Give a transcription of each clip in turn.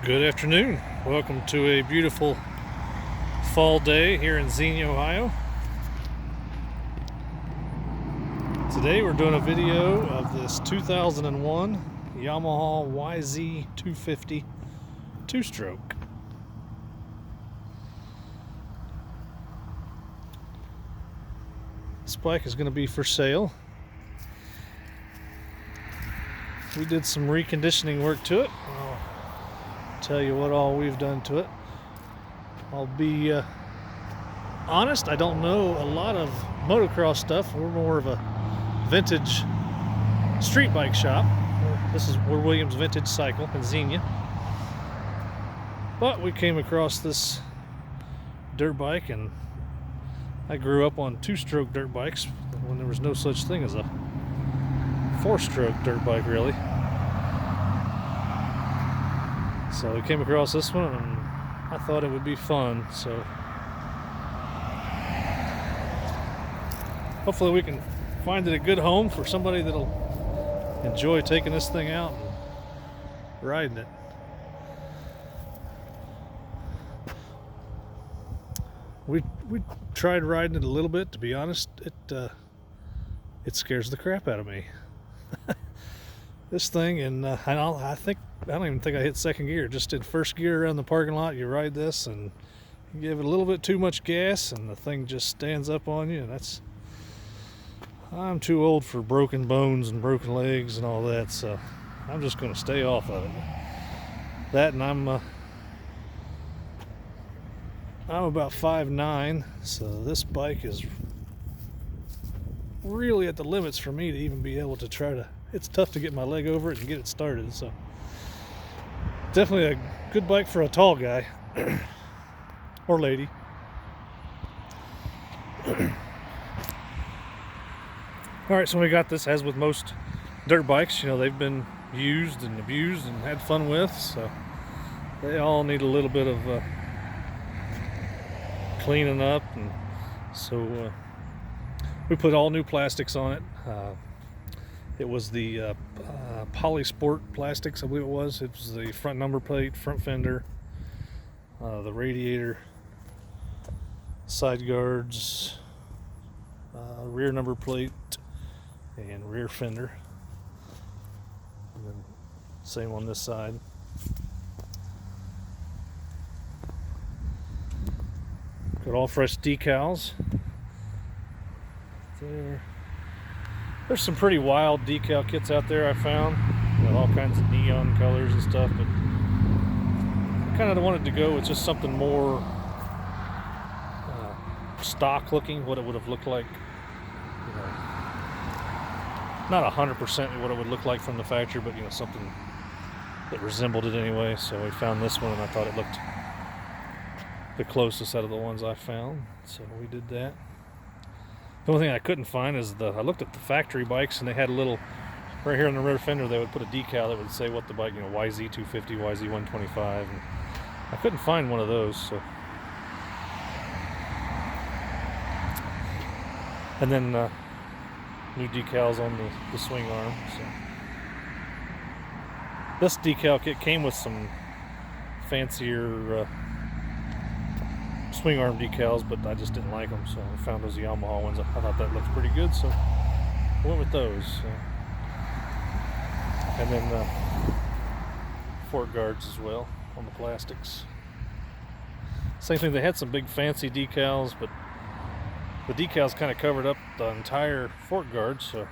Good afternoon. Welcome to a beautiful fall day here in Xenia, Ohio. Today we're doing a video of this 2001 Yamaha YZ250 two-stroke. This bike is going to be for sale. We did some reconditioning work to it. Tell you what all we've done to it. I'll be honest, I don't know a lot of motocross stuff. We're more of a vintage street bike shop. We're Williams Vintage Cycle in Xenia. But we came across this dirt bike, and I grew up on two-stroke dirt bikes when there was no such thing as a four-stroke dirt bike, really. So we came across this one, and I thought it would be fun. So hopefully we can find it a good home for somebody that'll enjoy taking this thing out and riding it. We tried riding it a little bit. To be honest, it scares the crap out of me. This thing, and I don't even think I hit second gear. Just in first gear around the parking lot, you ride this and you give it a little bit too much gas and the thing just stands up on you, and I'm too old for broken bones and broken legs and all that, so I'm just going to stay off of it. That, and I'm about 5'9", so this bike is really at the limits for me to even be able to try to. It's tough to get my leg over it and get it started, so definitely a good bike for a tall guy or lady. Alright, so we got this, as with most dirt bikes, they've been used and abused and had fun with, so they all need a little bit of cleaning up, and so we put all new plastics on it. It was the Polysport plastics, I believe it was. It was the front number plate, front fender, the radiator, side guards, rear number plate, and rear fender. And then same on this side. Got all fresh decals there. There's some pretty wild decal kits out there I found, all kinds of neon colors and stuff, but I kind of wanted to go with just something more stock looking, what it would have looked like, not 100% what it would look like from the factory, but something that resembled it anyway. So we found this one, and I thought it looked the closest out of the ones I found, so we did that. The only thing I couldn't find is I looked at the factory bikes, and they had a little, right here on the rear fender, they would put a decal that would say what the bike, YZ250, YZ125, and I couldn't find one of those, so. And then new decals on the swing arm, so. This decal kit came with some fancier swing arm decals, but I just didn't like them, so I found those Yamaha ones. I thought that looked pretty good, so I went with those. And then fork guards as well on the plastics. Same thing, they had some big fancy decals, but the decals kind of covered up the entire fork guard, so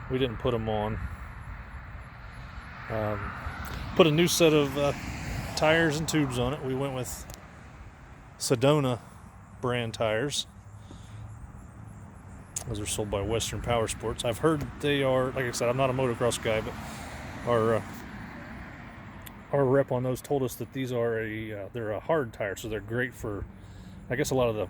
we didn't put them on. Put a new set of tires and tubes on it. We went with Sedona brand tires. Those are sold by Western Power Sports. I've heard they are, like I said, I'm not a motocross guy, but our rep on those told us that these are they're a hard tire, so they're great for, I guess a lot of the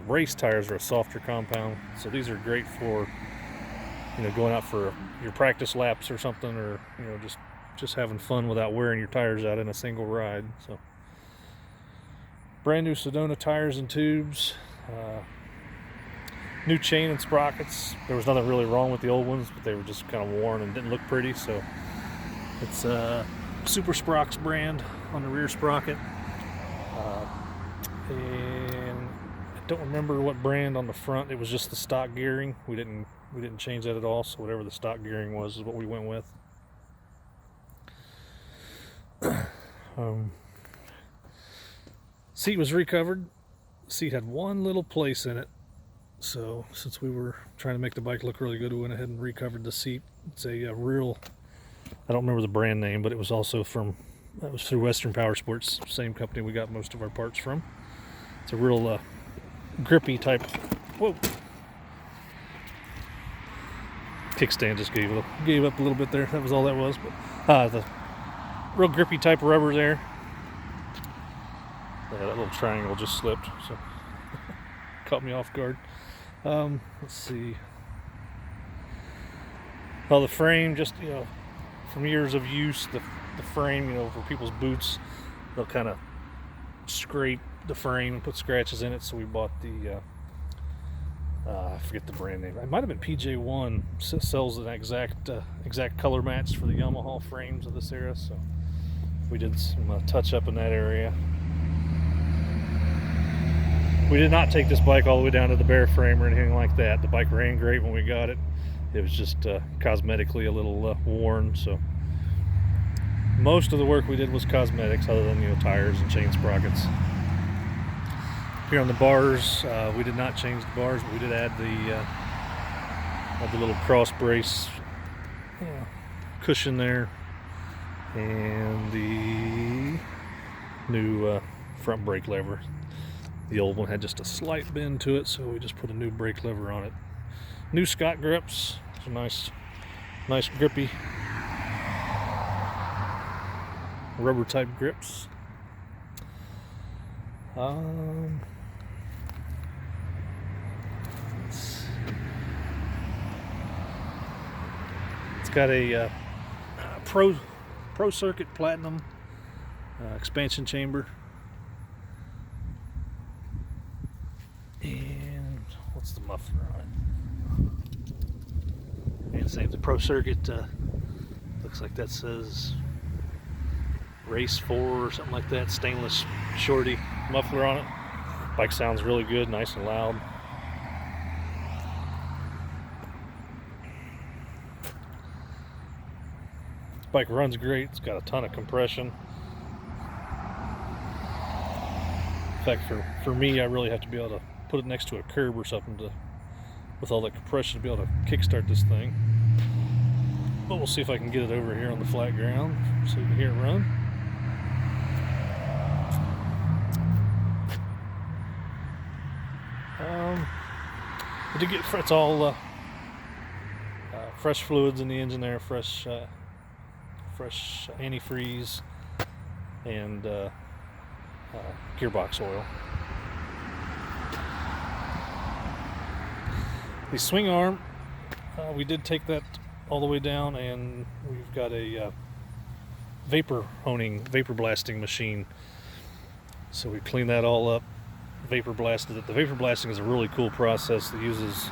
race tires are a softer compound, so these are great for going out for your practice laps or something, or just having fun without wearing your tires out in a single ride. So brand new Sedona tires and tubes, new chain and sprockets. There was nothing really wrong with the old ones, but they were just kind of worn and didn't look pretty, so it's Super Sprox brand on the rear sprocket, and I don't remember what brand on the front. It was just the stock gearing. We didn't change that at all. So whatever the stock gearing was is what we went with. Seat was recovered. Seat had one little place in it, so since we were trying to make the bike look really good, we went ahead and recovered the seat. It's a real, I don't remember the brand name, but it was also that was through Western Power Sports, same company we got most of our parts from. It's a real grippy type. Whoa! Kickstand just gave up a little bit there. That was all that was. But the real grippy type of rubber there. Yeah, that little triangle just slipped, so caught me off guard. Let's see. Well, the frame, just from years of use, the frame, for people's boots, they'll kind of scrape the frame and put scratches in it. So we bought the I forget the brand name. It might have been PJ1. Sells an exact color match for the Yamaha frames of this era. So we did some touch up in that area. We did not take this bike all the way down to the bare frame or anything like that. The bike ran great when we got it. It was just cosmetically a little worn. So most of the work we did was cosmetics, other than tires and chain sprockets. Here on the bars, we did not change the bars, but we did add the little cross brace cushion there, and the new front brake lever. The old one had just a slight bend to it, so we just put a new brake lever on it. New Scott grips, so nice grippy rubber type grips. It's got a Pro Circuit Platinum expansion chamber. And what's the muffler on it? And same, the Pro Circuit looks like that says Race 4 or something like that. Stainless shorty muffler on it. Bike sounds really good, nice and loud. This bike runs great. It's got a ton of compression. In fact, for me, I really have to be able to put it next to a curb or something with all that compression to be able to kickstart this thing. But we'll see if I can get it over here on the flat ground so you can hear it run. I did get, it's all fresh fluids in the engine there, fresh antifreeze and gearbox oil. The swing arm, we did take that all the way down, and we've got a vapor blasting machine. So we cleaned that all up, vapor blasted it. The vapor blasting is a really cool process that uses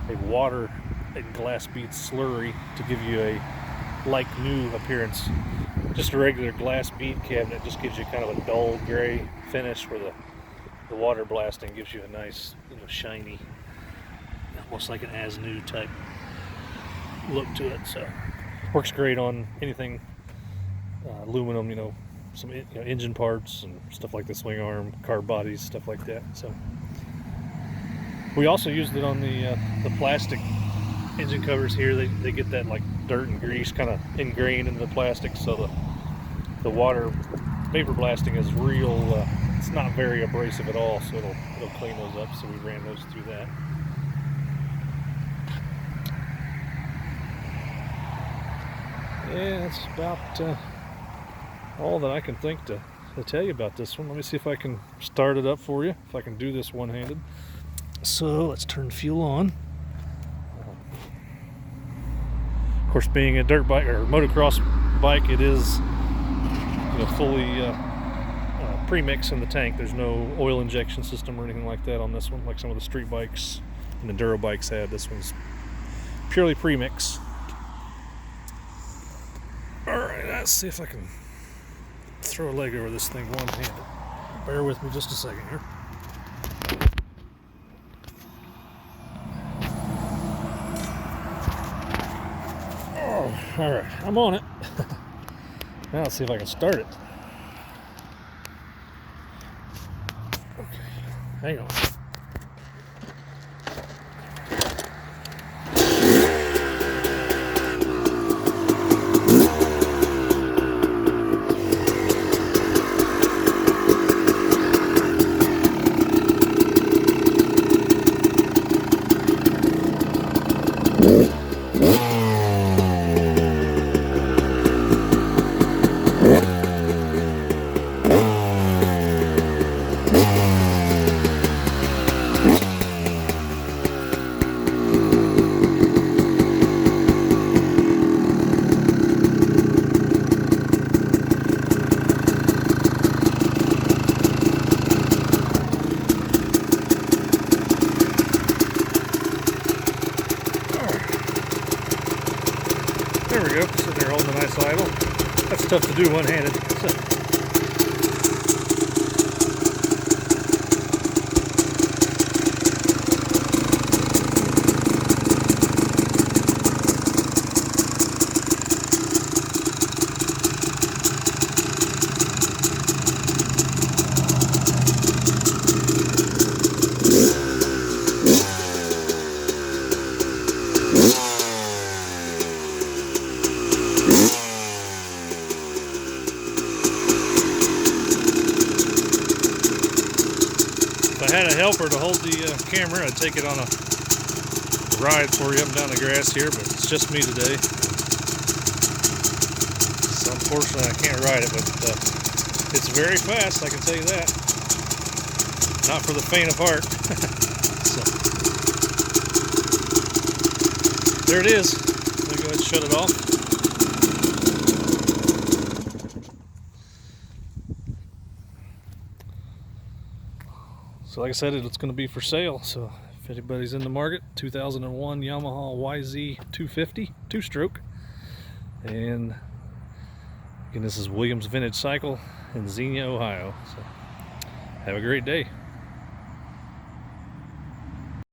a water and glass bead slurry to give you a like new appearance. Just a regular glass bead cabinet just gives you kind of a dull gray finish, where the water blasting gives you a nice, shiny, almost like an as new type look to it. So works great on anything aluminum, some engine parts and stuff like the swing arm, car bodies, stuff like that. So we also used it on the plastic engine covers here. They get that like dirt and grease kind of ingrained into the plastic, so the water vapor blasting is real. It's not very abrasive at all, so it'll clean those up. So we ran those through that. Yeah, that's about all that I can think to tell you about this one. Let me see if I can start it up for you, if I can do this one-handed. So let's turn fuel on. Of course, being a dirt bike or motocross bike, it is fully pre-mix in the tank. There's no oil injection system or anything like that on this one, like some of the street bikes and the Enduro bikes had. This one's purely pre-mix. All right. Alright, let's see if I can throw a leg over this thing one-handed. Bear with me just a second here. Oh, alright, I'm on it. Now let's see if I can start it. Okay, hang on. There we go, sitting there holding a nice idle. That's tough to do one-handed. If I had a helper to hold the camera, I'd take it on a ride for you up and down the grass here, but it's just me today. So unfortunately I can't ride it, but it's very fast, I can tell you that. Not for the faint of heart. So, there it is. Let me go ahead and shut it off. So like I said, it's going to be for sale. So if anybody's in the market, 2001 Yamaha YZ250 two-stroke. And again, this is Williams Vintage Cycle in Xenia, Ohio. So have a great day.